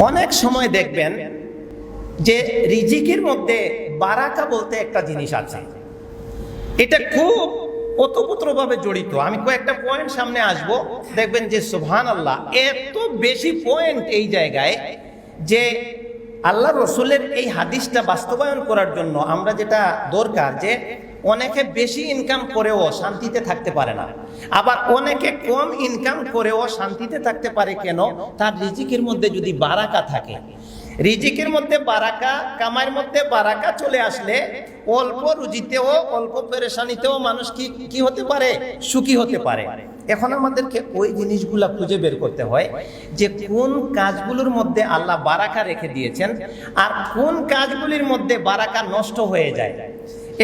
অনেক সময় দেখবেন যে রিজিকের মধ্যে বারাকা বলতে একটা জিনিস আছে, এটা খুব ওতপ্রোতভাবে জড়িত। আমি কয়েকটা পয়েন্ট সামনে আসব, দেখবেন যে সুবহানাল্লাহ, এত বেশি পয়েন্ট এই জায়গায় যে আল্লাহ রসুলের এই হাদিসটা বাস্তবায়ন করার জন্য আমরা যেটা দরকার, যে অনেকে বেশি ইনকাম করেও শান্তিতে থাকতে পারে না, আবার অনেকে কম ইনকাম করেও শান্তিতে থাকতে পারে। কেন? তার রিজিকের মধ্যে যদি বারাকা থাকে, রিজিকের মধ্যে বারাকা, কামাইয়ের মধ্যে বারাকা চলে আসলে অল্প রুজিতেও অল্প পেরেশানিতেও মানুষ কি হতে পারে? সুখী হতে পারে। এখন আমাদেরকে ওই জিনিসগুলা খুঁজে বের করতে হয় যে কোন কাজগুলোর মধ্যে আল্লাহ বারাকা রেখে দিয়েছেন আর কোন কাজগুলির মধ্যে বারাকা নষ্ট হয়ে যায়।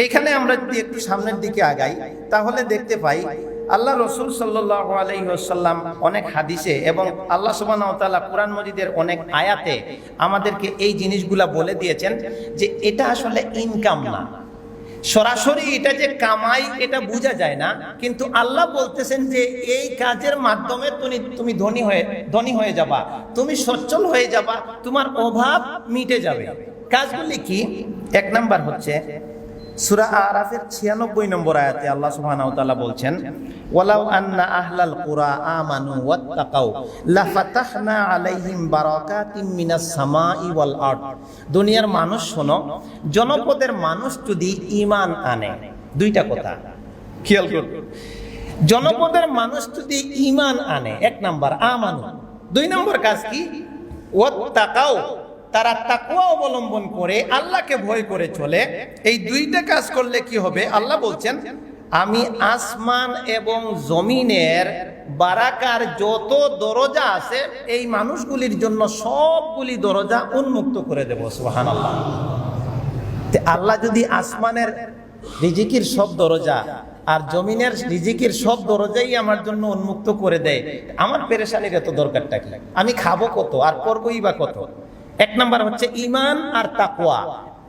এইখানে আমরা যদি একটু সামনের দিকে আগাই তাহলে দেখতে পাই আল্লাহ রসুল সাল্লাল্লাহু আলাইহি ওয়াসাল্লাম অনেক হাদিসে এবং আল্লাহ সুবহানাহু ওয়া তাআলা কুরআন মজিদের অনেক আয়াতে আমাদেরকে এই জিনিসগুলা বলে দিয়েছেন যে এটা আসলে ইনকাম না, সরাসরি এটা যে কামাই এটা বোঝা যায় না, কিন্তু আল্লাহ বলতেছেন যে এই কাজের মাধ্যমে তুমি ধনী হয়ে যাবা, তুমি সচ্ছল হয়ে যাবা, তোমার অভাব মিটে যাবে। কাজগুলি কি? এক নাম্বার হচ্ছে সূরা আরাফের 96 নম্বর আয়াতে আল্লাহ সুবহানাহু ওয়া তাআলা বলছেন, ওয়ালাউ আন্না আহলাল কুরা আমানু ওয়াত্তাকাউ লাফাতাহনা আলাইহিম বারাকাতিম মিনাস সামাই ওয়াল আরদ। দুনিয়ার মানুষ শোনো, জনপদের মানুষ যদি ঈমান আনে, দুইটা কথা খেয়াল করো, জনপদের মানুষ যদি ঈমান আনে, এক নাম্বার আমানু, দুই নম্বর কাজ কি? ওয়াত্তাকাউ, তারা তাকওয়া অবলম্বন করে আল্লাহকে ভয় করে চলে। এই দুইটা কাজ করলে কি হবে? আল্লাহ বলছেন, আমি আসমান এবং জমিনের বারাকার যত দরজা আছে এই মানুষগুলির জন্য সবগুলি দরজা উন্মুক্ত করে দেব। সুবহানাল্লাহ। আল্লাহ যদি আসমানের রিজিকের সব দরজা আর জমিনের রিজিকের সব দরজাই আমার জন্য উন্মুক্ত করে দেয়, আমার পেরেশানির এত দরকারটা কি? আমি খাবো কত আর করবোই বা কত? এক নাম্বার হচ্ছে ঈমান আর তাকওয়া।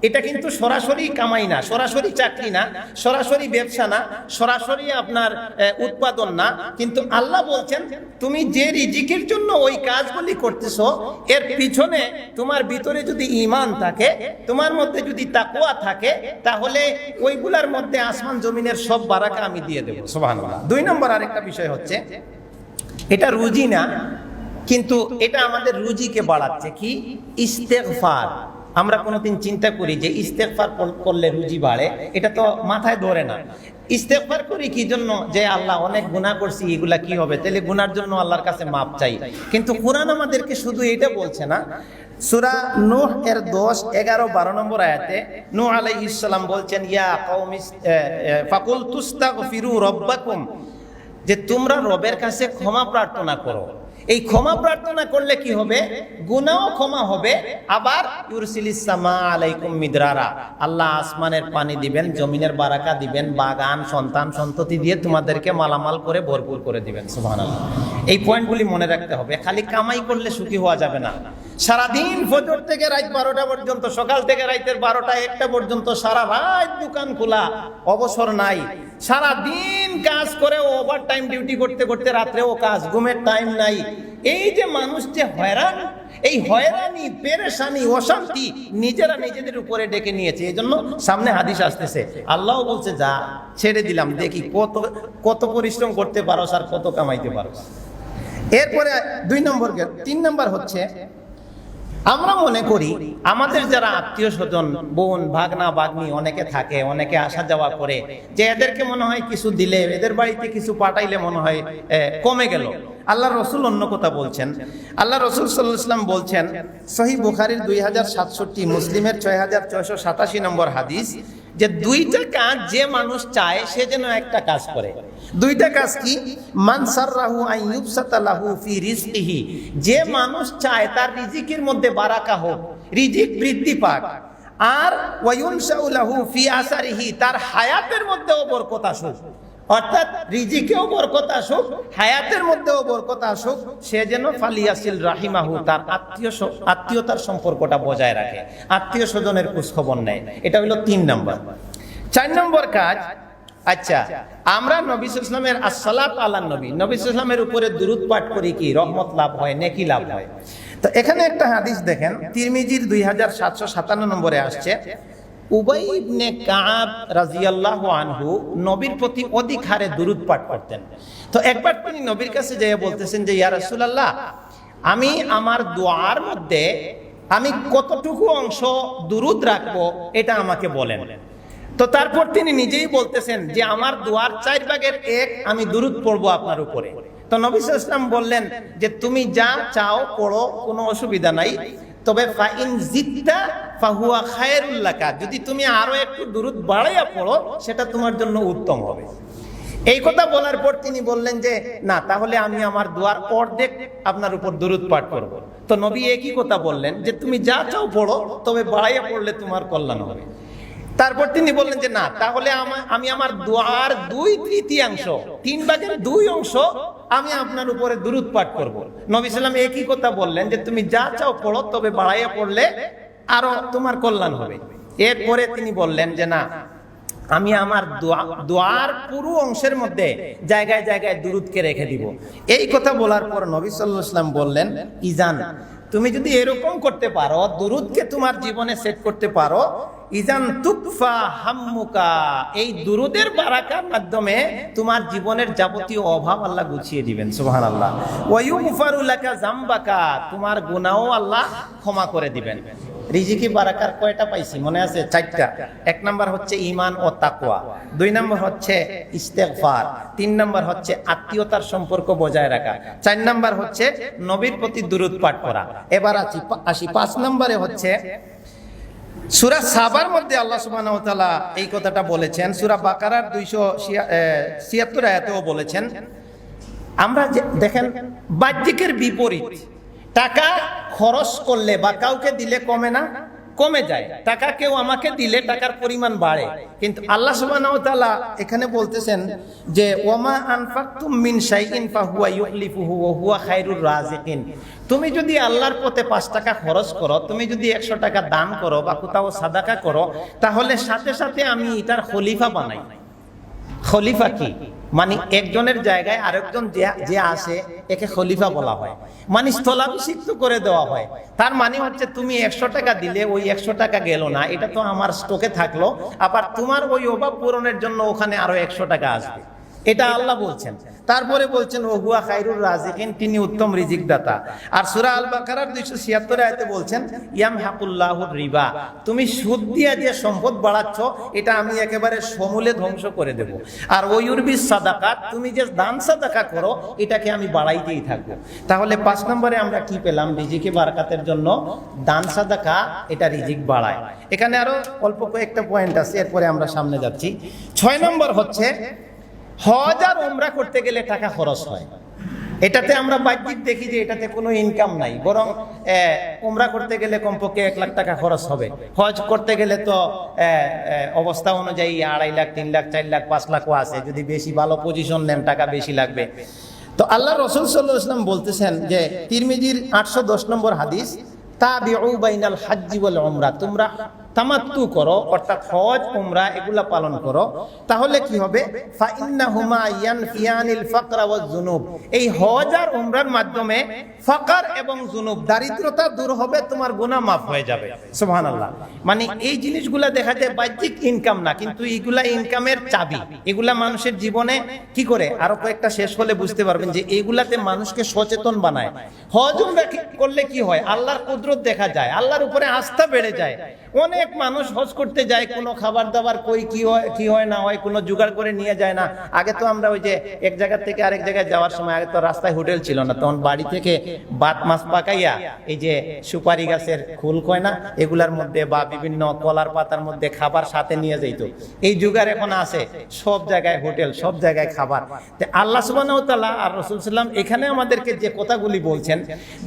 এটা কিন্তু সরাসরি কামাই না, সরাসরি চাকরি না, সরাসরি ব্যবসা না, সরাসরি আপনার উৎপাদন না, কিন্তু আল্লাহ বলছেন তুমি যে রিজিকের জন্য ওই কাজগুলি করতেছো এর পিছনে তোমার ভিতরে যদি ঈমান থাকে, তোমার মধ্যে যদি তাকওয়া থাকে, তাহলে ওইগুলার মধ্যে আসমান জমিনের সব বারাকা আমি দিয়ে দেব। সুবহানাল্লাহ। দুই নম্বর আরেকটা বিষয় হচ্ছে, এটা রুজি না, কিন্তু এটা আমাদের রুজিকে বাড়াচ্ছে। কি? ইস্তেগফার। আমরা কোনোদিন চিন্তা করি যে ইস্তেগফার করলে রুজি বাড়ে, এটা তো মাথায় ধরে না। ইস্তেগফার করি কি জন্য? যে আল্লাহ অনেক গুনাহ করছি, এগুলা কি হবে? তাহলে গুনার জন্য আল্লাহর কাছে মাপ চাই। কিন্তু কুরআন আমাদেরকে শুধু এটা বলছে না। সূরা নূহ এর 10, 11, 12 নম্বর আয়াতে নূহ আলাইহিস সালাম বলছেন, ইয়া কওমি ফাকুল তুস্তাগফিরু রাব্বাকুম, যে তোমরা রবের কাছে ক্ষমা প্রার্থনা করো। এই ক্ষমা প্রার্থনা করলে কি হবে? গুনাহও ক্ষমা হবে, আবার ইউরসিলিস সামা আলাইকুম মিদরারা, আল্লাহ আসমানের পানি দিবেন, জমিনের বারাকা দিবেন, বাগান সন্তান সন্ততি দিয়ে তোমাদেরকে মালামাল করে ভরপুর করে দিবেন। সুবহানাল্লাহ। এই পয়েন্টগুলি মনে রাখতে হবে। খালি কামাই করলে সুখী হওয়া যাবে না। সারাদিন ফজর থেকে রাত 12টা পর্যন্ত, সকাল থেকে রাতের 12টা 1টা পর্যন্ত সারা রাত দোকান খোলা, অবসর নাই, সারা দিন কাজ করে ওভার টাইম ডিউটি করতে করতে রাত্রেও কাজ, ঘুমের টাইম নাই। এই যে মানুষ যে হয়রান, এই হয়রানি, পেরেশানি, অশান্তি নিজেরা নিজেদের উপরে ডেকে নিয়েছে। এই জন্য সামনে হাদিস আসতেছে, আল্লাহ বলছে যা ছেড়ে দিলাম, দেখি কত পরিশ্রম করতে পারোস আর কত কামাইতে পারোস। এরপরে 2 নম্বর। 3 নম্বর হচ্ছে, আমরা মনে করি আমাদের যারা আত্মীয় স্বজন, বোন ভাগনা ভাগ্নি অনেকে থাকে, অনেকে আসা যাওয়া করে, যে এদেরকে মনে হয় কিছু দিলে, এদের বাড়িতে কিছু পাঠাইলে মনে হয় কমে গেল। আল্লাহ রসুল অন্য কথা বলছেন। আল্লাহ রসুল সাল্লাল্লাহু আলাইহি ওয়াসাল্লাম বলছেন, সহিহ বুখারীর 2067, মুসলিমের 6687 নম্বর হাদিস, যে দুইটা কাজ যে মানুষ চায় সে যেন একটা কাজ করে। দুইটা কাজ কি? মান সাররাহু আন ইউবসাতা লাহু ফি রিজকিহি, যে মানুষ চায় তার রিজিকের মধ্যে বারাকা হোক, রিজিক বৃদ্ধি পাক, আর ওয়ায়ুনশাউ লাহু ফি আসারিহি, তার হায়াতের মধ্যেও বরকত আসুক, অর্থাৎ রিজিকেও বরকত আসুক, হায়াতের মধ্যেও বরকত আসুক, সে যেন ফালিয়াসিল রাহিমাহু, তার আত্মীয়তার সম্পর্কটা বজায় রাখে, আত্মীয় স্বজনের খোঁজ খবর নেয়। এটা হলো 3 নম্বর। 4 নম্বর কাজ, আচ্ছা আমরা নবী সাল্লাল্লাহু আলাইহি ওয়াসাল্লামের আসসালাতু আলান নবী, নবী সাল্লাল্লাহু আলাইহি ওয়াসাল্লামের উপরে দুরূদ পাঠ করি, কি রহমত লাভ হয়, নেকি লাভ হয়। তো এখানে একটা হাদিস দেখেন, তিরমিজির 2757 নম্বরে আসছে, উবাই ইবনে কাব রাদিয়াল্লাহু আনহু নবীর প্রতি অধিক হারে দুরূদ পাঠ করতেন। তো একবার তিনি নবীর কাছে যেয়ে বলতেছেন যে ইয়া রাসূলুল্লাহ, আমি আমার দোয়ার মধ্যে আমি কতটুকু অংশ দুরূদ রাখবো এটা আমাকে বলেন। তো তারপর তিনি নিজেই বলতেছেন যে আমার দোয়ার 4/1 আমি দুরূদ পড়বো আপনার উপরে। তো নবী সাল্লাল্লাহু আলাইহি ওয়াসাল্লাম বললেন যে তুমি যা চাও পড়ো, কোনো অসুবিধা নাই, তবে ফাইন জিদ্দা ফাহুয়া খায়রুল লাকা, যদি তুমি আরো একটু দুরূদ বাড়াইয়া পড়ো সেটা তোমার জন্য উত্তম হবে। এই কথা বলার পর তিনি বললেন যে না, তাহলে আমি আমার দোয়ার অর্ধেক আপনার উপর দুরূদ পাঠ করব। তো নবী একই কথা বললেন যে তুমি যা চাও পড়ো, তবে বাড়াইয়া পড়লে তোমার কল্যাণ হবে। তারপর তিনি বললেন যে না, তাহলে আমি আমার দোয়ার 2/3 3/2 অংশ আমি আপনার উপরে দুরূদ পাঠ করব। নবী সাল্লাল্লাহু আলাইহি ওয়াসাল্লাম একই কথা বললেন যে তুমি যা চাও পড়ো, তবে বাড়াইয়া পড়লে আরো তোমার কল্যাণ হবে। এরপরে তিনি বললেন যে না, আমি আমার দোয়ার পুরো অংশের মধ্যে জায়গায় জায়গায় দুরূদকে রেখে দিব। এই কথা বলার পর নবী সাল্লাল্লাহু আলাইহি ওয়াসাল্লাম বললেন, ইজান, তুমি যদি এরকম করতে পারো, দুরূদকে তোমার জীবনে সেট করতে পারো, ইজান তুকফা হাম্মুকা, এই দুরূদের বারাকার মাধ্যমে তোমার জীবনের যাবতীয় অভাব আল্লাহ গুছিয়ে দিবেন। সুবহানাল্লাহ। ওয়া ইউগফারু লাকা যামবাকা, তোমার গুনাহও আল্লাহ ক্ষমা করে দিবেন। রিজিকি বারাকার কয়টা পাইছি মনে আছে? 4টা। 1 নাম্বার হচ্ছে ঈমান ও তাকওয়া, 2 নাম্বার হচ্ছে ইস্তেগফার, 3 নাম্বার হচ্ছে আত্মীয়তার সম্পর্ক বজায় রাখা, 4 নাম্বার হচ্ছে নবীর প্রতি দুরূদ পাঠ করা। এবার আসি 5 নম্বরে হচ্ছে সূরা সাবার মধ্যে আল্লাহ সুবহানাহু ওয়া তাআলা এই কথাটা বলেছেন, সূরা বাকারার 276 আয়াতেও বলেছেন। আমরা দেখেন বাহ্যিকের বিপরীত, টাকা খরচ করলে বা কাউকে দিলে কমে না, কমে যায়। টাকা কেউ আমাকে দিলে টাকার পরিমাণ বাড়ে, কিন্তু আল্লাহ সুবহানাহু ওয়া তাআলা এখানে বলতেছেন যে ওয়ামা আনফাকতুম মিন শাইইন ফাহুয়া ইউখলিফুহু ওয়া হুয়া খায়রুর রাযিকিন। তুমি যদি আল্লাহর পথে 5 টাকা খরচ করো, তুমি যদি 100 টাকা দান করো বা কোথাও সাদাকা করো, তাহলে সাথে সাথে আমি এটার খলিফা বানাই। খলিফা কি? মানে একজনের জায়গায় আরেকজন যে আসে একে খলিফা বলা হয়, মানে স্থলাভিষিক্ত করে দেওয়া হয়। তার মানে হচ্ছে তুমি 100 টাকা দিলে ওই 100 টাকা গেল না, এটা তো আমার স্টকে থাকলো, আবার তোমার ওই অভাব পূরণের জন্য ওখানে আরো 100 টাকা আসবে। এটা আল্লাহ বলছেন। তারপরে বলছেন ও হুয়া খায়রুর রাযিকিন, তিনি উত্তম রিজিক দাতা। আর সূরা আল বাকারার 276 আয়াতে বলছেন ইয়ামহাকুল্লাহুর রিবা, তুমি সুদ দিয়া যে সম্পদ বাড়াচ্ছ এটা আমি একেবারে সমূলে ধ্বংস করে দেব। আর ওয়ুরবিস সাদাকাত, তুমি যে দান সাদাকা করো এটাকে আমি বাড়াইতেই থাকবো। তাহলে 5 নম্বরে আমরা কি পেলাম? রিজিকে বারাকাতের জন্য দান সাদাকা এটা রিজিক বাড়ায়। এখানে আরো অল্প কয়েকটা পয়েন্ট আছে, এরপরে আমরা সামনে যাচ্ছি। 6 নম্বর হচ্ছে হজ আর উমরা করতে গেলে টাকা খরচ হয়। এটাতে আমরা বাহ্যিক দেখি যে এটাতে কোনো ইনকাম নাই, বরং উমরা করতে গেলে কমপক্ষে 1 লাখ টাকা খরচ হবে। হজ করতে গেলে তো অবস্থা অনুযায়ী 2.5 লাখ, 3 লাখ, 4 লাখ, 5 লাখও আছে। যদি বেশি ভালো পজিশন নেন টাকা বেশি লাগবে। তো আল্লাহ রাসূল সাল্লাল্লাহু আলাইহি ওয়াসাল্লাম বলতেছেন যে তিরমিজির 810 নম্বর হাদিস, তাবিউ বাইনাল হাজ্জি ওয়াল উমরা, তোমরা তামাত্তু করো, অর্থাৎ হজ উমরা এগুলা পালন করো, তাহলে কি হবে? ফাইন্নাহুমা ইয়ানফিয়ানিল ফাকরা ওয়াজ যুনুব, এই হজ আর উমরার মাধ্যমে ফাকর এবং যুনুব, দারিদ্রতা দূর হবে, তোমার গুনাহ মাফ হয়ে যাবে। সুবহানাল্লাহ। মানে এই জিনিসগুলা দেখা যায় বাহ্যিক ইনকাম না, কিন্তু এগুলা ইনকামের চাবি। এগুলা মানুষের জীবনে কি করে, আরো কয়েকটা শেষ হলে বুঝতে পারবেন যে এগুলাতে মানুষকে সচেতন বানায়। হজ উমরা করলে কি হয়? আল্লাহর কুদরত দেখা যায়, আল্লাহর উপরে আস্থা বেড়ে যায়। অনেক মানুষ হজ করতে যায়, কোনো খাবার দাবার কই কি হয় না হয় কোনো জোগাড় করে নিয়ে যায় না। আগে তো আমরা ওই যে এক জায়গা থেকে আরেক জায়গায় যাওয়ার সময়, আগে তো রাস্তায় হোটেল ছিল না, তখন বাড়ি থেকে ভাত মাছ পাকাইয়া এই যে সুপারি গাছের খোল কয় না, এগুলার মধ্যে বা বিভিন্ন কলার পাতার মধ্যে খাবার সাথে নিয়ে যাইত। এই জোগাড় এখন আছে, সব জায়গায় হোটেল, সব জায়গায় খাবার। আল্লাহ সুবহানাহু ওয়া তাআলা আর রাসূল সাল্লাল্লাহু আলাইহি ওয়াসাল্লাম এখানে আমাদেরকে যে কথাগুলি বলছেন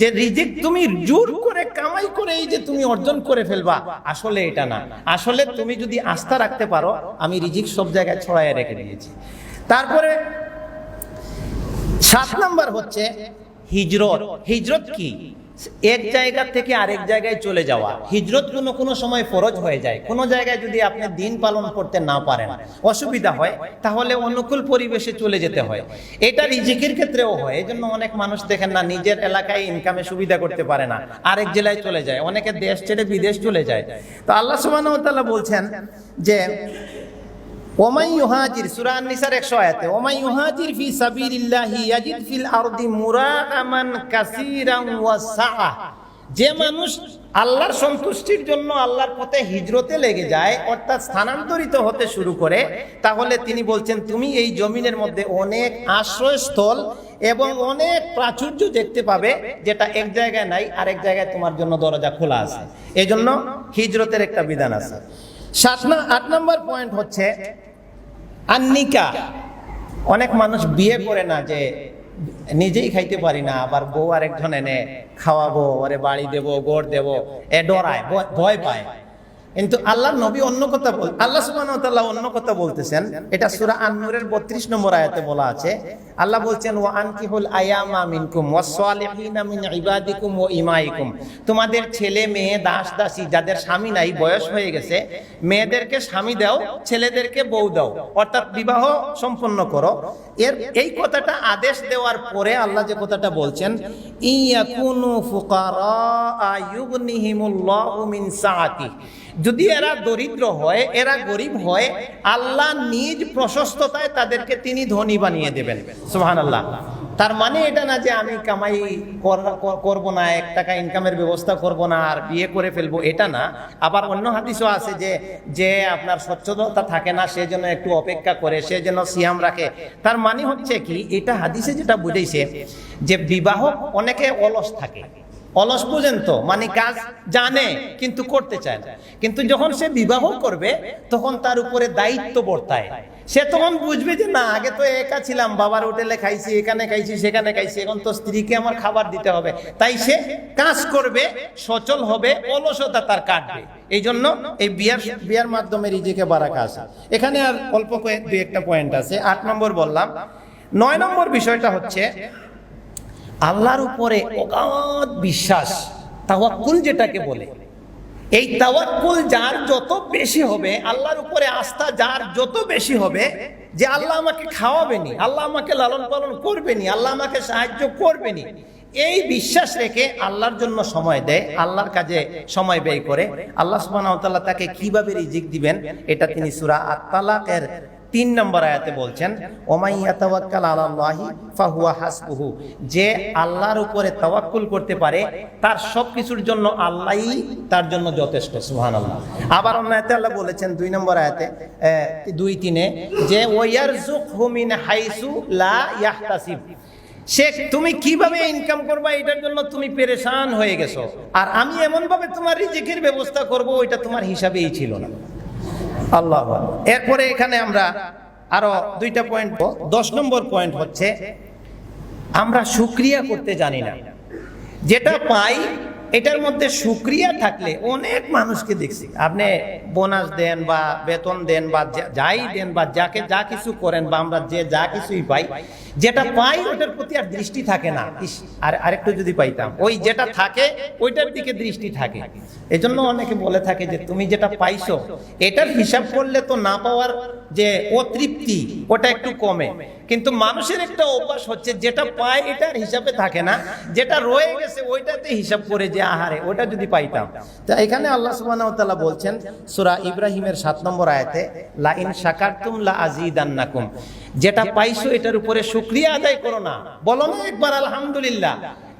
যে রিজিক তুমি জোর করে কামাই করে এই যে তুমি অর্জন করে ফেলবা, আসলে এটা না। আসলে তুমি যদি আস্থা রাখতে পারো, আমি রিজিক সব জায়গায় ছড়াইয়া রেখে দিয়েছি। তারপরে 7 নাম্বার হচ্ছে হিজরত। হিজরত কি? এক জায়গা থেকে আরেক জায়গায় চলে যাওয়া। হিজরত কোনো সময় ফরজ হয়ে যায়। কোনো জায়গায় যদি আপনি দিন পালন করতে না পারেন, অসুবিধা হয়, তাহলে অনুকূল পরিবেশে চলে যেতে হয়। এটা রিজিকের ক্ষেত্রেও হয়। এই জন্য অনেক মানুষ দেখেন না, নিজের এলাকায় ইনকামে সুবিধা করতে পারে না, আরেক জেলায় চলে যায়, অনেকে দেশ ছেড়ে বিদেশ চলে যায়। তো আল্লাহ সুবহানাহু ওয়া তাআলা বলছেন যে ওমাই ইউহাজির, সূরা আন-নিসার 100 আয়াতে, ওমাই ইউহাজির ফি সাবিলিল্লাহি ইয়াজিদ ফিল আরদি মুরাগামান কাসীরান ওয়া সাআ। যে মানুষ আল্লাহর সন্তুষ্টির জন্য আল্লাহর পথে হিজরতে লেগে যায়, অর্থাৎ স্থানান্তরিত হতে শুরু করে, তাহলে তিনি বলছেন তুমি এই জমিনের মধ্যে অনেক আশ্রয়স্থল এবং অনেক প্রাচুর্য দেখতে পাবে, যেটা এক জায়গায় নাই, আরেক জায়গায় তোমার জন্য দরজা খোলা আছে। এজন্য হিজরতের একটা বিধান আছে। 8 নম্বর পয়েন্ট হচ্ছে আন্নিকা। অনেক মানুষ বিয়ে করে না, যে নিজেই খাইতে পারি না, আবার বউ আরেকজন এনে খাওয়াবো, ওরে বাড়ি দেবো, গোড় দেবো, এ ডরায়, ভয় পায়। কিন্তু আল্লাহ নবী অন্য কথা আল্লাহ সুবহানাহু ওয়া তাআলা অন্য কথা বলতেছেন। এটা সূরা আন-নূরের 32 নম্বর আয়াতে বলা আছে। আল্লাহ বলছেন ওয়া আনকিহুল আয়ামা মিনকুম ওয়াস সালিহিনা মিন ইবাদিকুম ওয়া ইমাইকুম। তোমাদের ছেলে মেয়ে দাস দাসী যাদের স্বামী নাই, বয়স হয়ে গেছে, মেয়েদেরকে স্বামী দাও, ছেলেদেরকে বউ দাও, অর্থাৎ বিবাহ সম্পন্ন করো। এই কথাটা আদেশ দেওয়ার পরে আল্লাহ যে কথাটা বলছেন, ইয়াকুনু ফুকারা ইউগনিহিমুল্লাহু মিন সাআতি। যদি এরা দরিদ্র হয়, এরা গরিব হয়, আল্লাহ নিজ প্রশস্ততায় তাদেরকে তিনি ধনী বানিয়ে দেবেন। সুবহানাল্লাহ। তার মানে এটা না যে আমি কামাই করব না, 1 টাকা ইনকামের ব্যবস্থা করব না আর বিয়ে করে ফেলবো, এটা না। আবার অন্য হাদিসও আছে যে আপনার সচ্ছলতা থাকে না, সে যেন একটু অপেক্ষা করে, সে যেন সিয়াম রাখে। তার মানে হচ্ছে কি, এটা হাদিসে যেটা বুঝাইছে যে বিবাহ অনেকে অলস থাকে, অলস পর্যন্ত, মানে কাজ জানে কিন্তু করতে চায় না। কিন্তু যখন সে বিবাহ করবে তখন তার উপরে দায়িত্ব বর্তায়। সে তখন বুঝবে যে না, আগে তো একা ছিলাম, বাবার হোটেলে খাইছি, এখানে খাইছি, সেখানে খাইছি, এখন তো স্ত্রীকে আমার খাবার দিতে হবে। তাই সে কাজ করবে, সচল হবে, অলসতা তার কাটবে। এই জন্য এই বিয়ার মাধ্যমে রিজিকে বারাকা আসে। এখানে আর অল্প 2-1টা পয়েন্ট আছে। 8 নম্বর বললাম। 9 নম্বর বিষয়টা হচ্ছে আল্লাহর উপরে অগাধ বিশ্বাস, তাওয়াক্কুল যেটাকে বলে। এই তাওয়াক্কুল যার যত বেশি হবে, আল্লাহর উপরে আস্থা যার যত বেশি হবে, যে আল্লাহ আমাকে খাওয়াবেনি, আল্লাহ আমাকে লালন পালন করবেনি, আল্লাহ আমাকে সাহায্য করবেনি, এই বিশ্বাস রেখে আল্লাহর জন্য সময় দেয়, আল্লাহর কাজে সময় ব্যয় করে, আল্লাহ সুবহানাহু ওয়া তাআলা তাকে কিভাবে রিজিক দিবেন এটা তিনি সূরা আত-তালাকের 3 নম্বর আয়াতে বলছেন, ওমাই ইয়াতাওয়াক্কাল আলাল্লাহি ফাহুয়া হাসবুহু। যে আল্লাহর উপরে তাওয়াক্কুল করতে পারে, তার সবকিছুর জন্য আল্লাহই তার জন্য যথেষ্ট। সুবহানাল্লাহ। আবার অন্য আয়াতে আল্লাহ বলেছেন 2 নম্বর আয়াতে 2-3-এ যে ওয়ারযুকহু মিন হাইসু লা ইয়াহতাসিব। সে তুমি কিভাবে ইনকাম করবা এটার জন্য তুমি পেরেশান হয়ে গেছো, আর আমি এমন ভাবে তোমার রিজিকের ব্যবস্থা করব, ওইটা তোমার হিসাবেই ছিল না। আল্লাহ। এরপরে এখানে আমরা আরো 2টা পয়েন্ট। 10 নম্বর পয়েন্ট হচ্ছে আমরা শুকরিয়া করতে জানি না। যেটা পাই এটার মধ্যে শুকরিয়া থাকলে, অনেক মানুষকে দেখছি, আপনি বোনাস দেন বা বেতন দেন বা যাই দেন বা যাকে যা কিছু করেন, বা আমরা যে যা কিছুই পাই, যেটা পাই ওটার প্রতি আর দৃষ্টি থাকে না। আর আরেকটু যদি পাইতাম, ওই যেটা থাকে ওইটার দিকে দৃষ্টি থাকে। এজন্য অনেকে বলে থাকে যে তুমি যেটা পাইছো এটার হিসাব করলে তো না পাওয়ার যে অতৃপ্তি ওটা একটু কমে। কিন্তু মানুষের একটা অভ্যাস হচ্ছে যেটা পায় এটার হিসাবে থাকে না, যেটা রয়ে গেছে ওইটাতে হিসাব করে যে আহারে ওটা যদি পাইতাম। তা এখানে আল্লাহ সুবহানাহু ওয়া তাআলা বলছেন সূরা ইব্রাহিমের 7 নম্বর আয়াতে, লা ইন শাকারতুম লা আযীদান্নাকুম। যেটা পাইছো এটার উপরে শুকরিয়া আদায় করো না, বলো না একবার আলহামদুলিল্লাহ।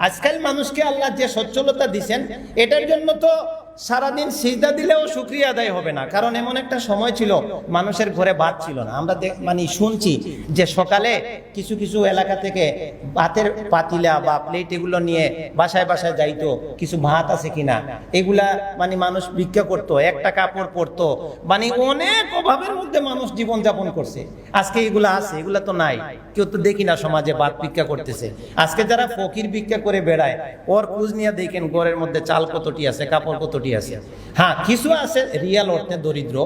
আজকাল মানুষকে আল্লাহ যে সচ্ছলতা দিবেন এটার জন্য তো সারাদিন সিজদা দিলেও শুকরিয়া আদায় হবে না। কারণ এমন একটা সময় ছিল মানুষের ঘরে ভাত ছিল না। আমরা শুনছি যে সকালে কিছু কিছু এলাকা থেকে ভাতের পাতিলা বা প্লেট এগুলো নিয়ে বাসায় বাসায় যাইতো, কিছু ভাত আছে কিনা এগুলা মানুষ ভিক্ষা করতো, একটা কাপড় পরতো, অনেক অভাবের মধ্যে মানুষ জীবন যাপন করছে। আজকে এগুলা আছে, এগুলা তো নাই, কেউ তো দেখি না সমাজে ভাত ভিক্ষা করতেছে। আজকে যারা ফকির ভিক্ষা করে বেড়ায়, ওর খোঁজ নিয়ে দেখেন ঘরের মধ্যে চাল কতটি আছে, কাপড় কতটি কোটি আছে। হ্যাঁ, কিছু আছে রিয়াল অর্থে দরিদ্র,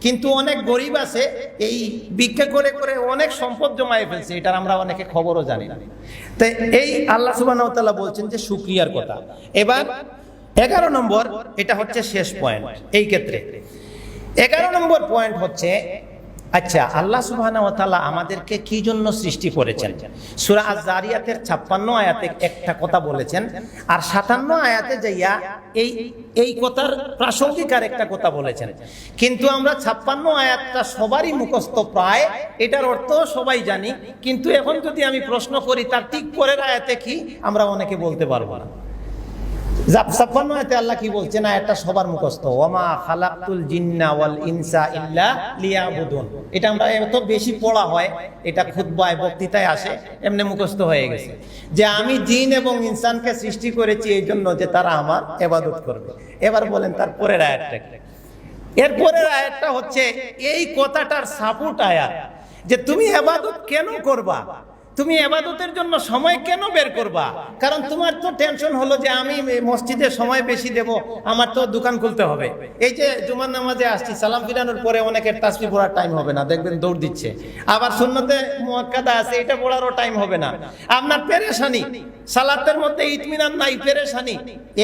কিন্তু অনেক গরিব আছে এই ভিক্ষা করে করে অনেক সম্পদ জমায়ে ফেলছে, এটার আমরা অনেকে খবরও জানি না। তাই এই আল্লাহ সুবহানাহু ওয়া তাআলা বলছেন যে শুকরিয়ার কথা। এবার 11 নম্বর, এটা হচ্ছে শেষ পয়েন্ট এই ক্ষেত্রে। 11 নম্বর পয়েন্ট হচ্ছে, আচ্ছা আল্লাহ সুবহানাহু ওয়া তাআলা আমাদেরকে কি জন্য সৃষ্টি করেছেন? সূরা আয-যারিয়াতের 56 আয়াতে একটা কথা বলেছেন, আর 57 আয়াতে যাইয়া এই কথার প্রাসঙ্গিক আর একটা কথা বলেছেন। কিন্তু আমরা 56 আয়াতটা সবারই মুখস্থ প্রায়, এটার অর্থ সবাই জানি, কিন্তু এখন যদি আমি প্রশ্ন করি তার ঠিক পরের আয়াতে কি, আমরা অনেকে বলতে পারবো না। 56 আয়াতে আল্লাহ কি বলছেন? আয়াতটা সবার মুখস্থ, ওয়ামা খালাকতুল জিন্না ওয়াল ইনসা ইল্লা লিয়াবুদুন। এটা আমরা এত বেশি পড়া হয়, এটা খুতবায় বক্তৃতায় আসে, এমনি মুখস্থ হয়ে গেছে যে আমি জিন এবং ইনসানকে সৃষ্টি করেছি এই জন্য যে তারা আমার ইবাদত করবে। এবার বলেন তার পরের আয়াতটা কি? এর পরের আয়াতটা হচ্ছে এই কথাটার সাপোর্ট আয়াত, যে তুমি ইবাদত কেন করবা, তুমি ইবাদতের জন্য সময় কেন বের করবা? কারণ তোমার তো টেনশন হলো যে আমি মসজিদে সময় বেশি দেব, আমার তো দোকান খুলতে হবে। এই যে জুমার নামাজে আসছি, সালাম ফিরানোর পরে অনেকের তাসবিহ পড়ার টাইম হবে না, দেখবেন দৌড় দিচ্ছে। আবার সুন্নতে মুআক্কাদা আছে, এটা পড়ারও টাইম হবে না। আপনার পেরেশানি, সালাতের মধ্যে ইতমিনান নাই, পেরেশানি।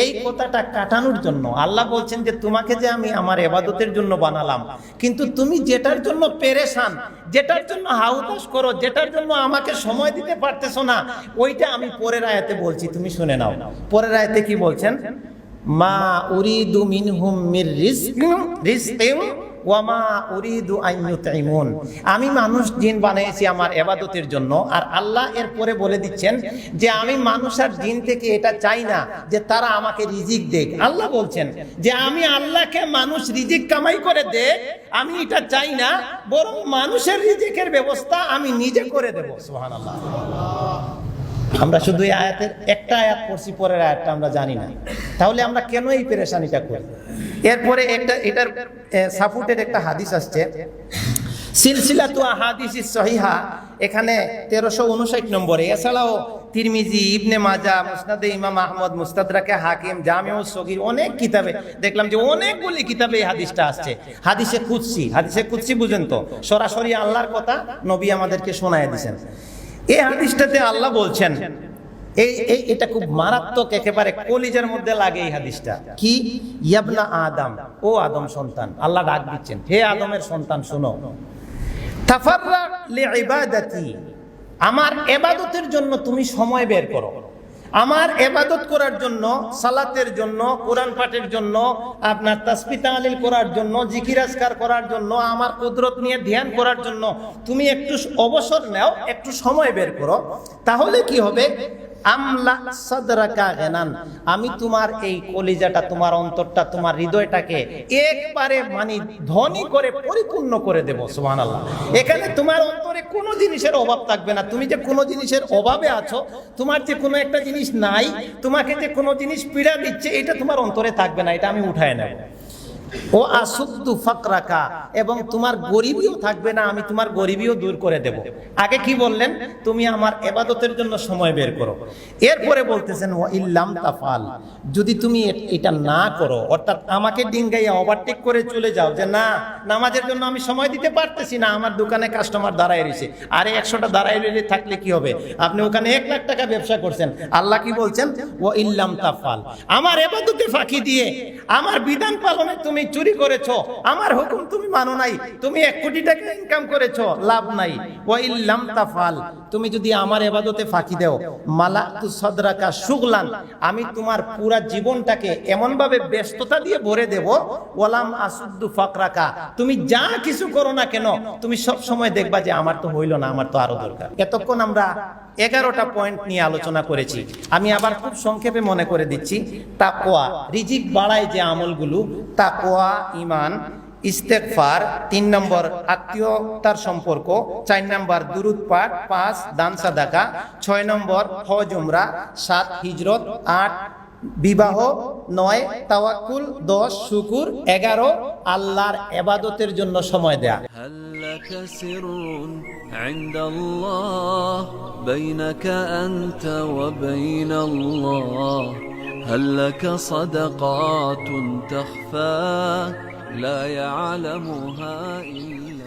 এই কথাটা কাটানোর জন্য আল্লাহ বলছেন যে তোমাকে যে আমি আমার ইবাদতের জন্য বানালাম, কিন্তু তুমি যেটার জন্য পেরেশান, যেটার জন্য হাউতাশ করো, যেটার জন্য আমাকে সময় দিতে পারতেছো না, ওইটা আমি পরের আয়াতে বলছি, তুমি শুনে নাও। পরের আয়াতে কি বলছেন? মা উরিদু মিনহুম মির রিজকিন ওয়া মা উরিদু আন ইউতঈমুন। আমি মানুষ জিন বানিয়েছি আমার ইবাদতের জন্য, আর আল্লাহ এর পরে বলে দিচ্ছেন যে আমি মানুষ আর জিন থেকে এটা চাই না যে তারা আমাকে রিজিক দেখ। আল্লাহ বলছেন যে আমি আল্লাহকে মানুষ রিজিক কামাই করে দেখ, আমি এটা চাই না, বরং মানুষের রিজিকের ব্যবস্থা আমি নিজে করে দেব। সুবহানাল্লাহ। আমরা শুধু এই আয়াতের একটা আয়াত পড়ছি, পরের আয়াতটা আমরা জানি না। তাহলে আমরা কেন এই পেরেশানিটা করি? এরপরে এটার সাপোর্টের একটা হাদিস আসছে, সিলসিলাতু আহাদিসিস সহিহা, এখানে 1359 নম্বরে। এছাড়াও তিরমিজি, ইবনে মাজাহ, মুসনাদে ইমাম আহমদ, মুস্তাদরাকে হাকিম, জামিউস সগীর, অনেক কিতাবে দেখলাম যে অনেকগুলি কিতাবে এই হাদিসটা আসছে। হাদিসে কুদসি, হাদিসে কুদসি বুঝেন তো, সরাসরি আল্লাহর কথা নবী আমাদেরকে শোনায় দিয়েছেন। এই হাদিসটাতে আল্লাহ বলছেন, এটা খুব মারাত্মক, একেবারে কলিজার মধ্যে লাগে এই হাদিসটা। কি? ইয়াবনা আদম, ও আদম সন্তান, আল্লাহ ডাক দিচ্ছেন, হে আদমের সন্তান শোনো, তাফাররা লিইবাদাতি, আমার ইবাদতের জন্য তুমি সময় বের করো। আমার ইবাদত করার জন্য, সালাতের জন্য, কোরআন পাঠের জন্য, আপনার তাসবিহ তাহলিল করার জন্য, জিকির আজকার করার জন্য, আমার কুদরত নিয়ে ধ্যান করার জন্য তুমি একটু অবসর নাও, একটু সময় বের করো। তাহলে কি হবে? আমলা সাদরাকা গানান, আমি তোমার এই কলিজাটা, তোমার অন্তরটা, তোমার হৃদয়টাকে একবারে মানে ধনী করে পরিপূর্ণ করে দেব। সুবহানাল্লাহ। এখানে তোমার অন্তরে কোনো জিনিসের অভাব থাকবে না। তুমি যে কোনো জিনিসের অভাবে আছো, তোমার যে কোনো একটা জিনিস নাই, তোমাকে যে কোনো জিনিস পীড়া দিচ্ছে, এটা তোমার অন্তরে থাকবে না, এটা আমি উঠায় নেব। ও আসুদ্দু ফাকরাকা, এবং তোমার গরিবিও থাকবে না, আমি তোমার গরিবিও দূর করে দেব। আগে কি বললেন? তুমি আমার ইবাদতের জন্য সময় বের করো। এরপরে বলতেছেন ওয়া ইল্লাম তাফাল, যদি তুমি এটা না করো, অর্থাৎ আমাকে ডিঙ্গাইয়া ওভারটেক করে চলে যাও, যে না নামাজের জন্য আমি সময় দিতে পারতেছি না, আমার দোকানে কাস্টমার দাঁড়ায় রয়েছে, আরে 100টা দাঁড়ায় রইলে থাকলে কি হবে? আপনি ওখানে 1 লাখ টাকা ব্যবসা করছেন। আল্লাহ কি বলছেন? ওয়া ইল্লাম তাফাল, আমার ইবাদতে ফাঁকি দিয়ে, আমার বিধান পালনে তুমি চুরি করেছো, আমার হুকুম তুমি মানো নাই, তুমি 1 কোটি টাকা ইনকাম করেছো, লাভ নাই। ওয়া ইল্লাম তাফাল, তুমি যদি আমার ইবাদতে ফাঁকি দাও, মালাকতু সাদরাকা শুগলান, আমি তোমার পুরা জীবনটাকে এমন ভাবে ব্যস্ততা দিয়ে ভরে দেব, ওয়ালাম আসুদ্দু ফাকরাকা, তুমি যা কিছু করো না কেন, তুমি সব সময় দেখবা যে আমার তো হইল না, আমার তো আরো দরকার। এতক্ষণ আমরা 11টা পয়েন্ট নিয়ে আলোচনা করেছি। আমি আবার খুব সংক্ষেপে মনে করে দিচ্ছি। তাকওয়া, রিজিক বাড়ায় যে আমলগুলো, তাকওয়া, ঈমান, ইস্তেগফার, 3 নম্বর আত্মীয়তার সম্পর্ক, 4 নম্বর দুরূদ পাঠ, 5 দান সাদাকা, 6 নম্বর হজ উমরা, 7 হিজরত, 8 বিবাহ, 9 তাওয়াক্কুল, 10 শুকুর, 11 আল্লাহর ইবাদতের জন্য সময় দেয়া। هلك سر عند الله بينك أنت وبين الله هل لك صدقات تخفى لا يعلمها إلا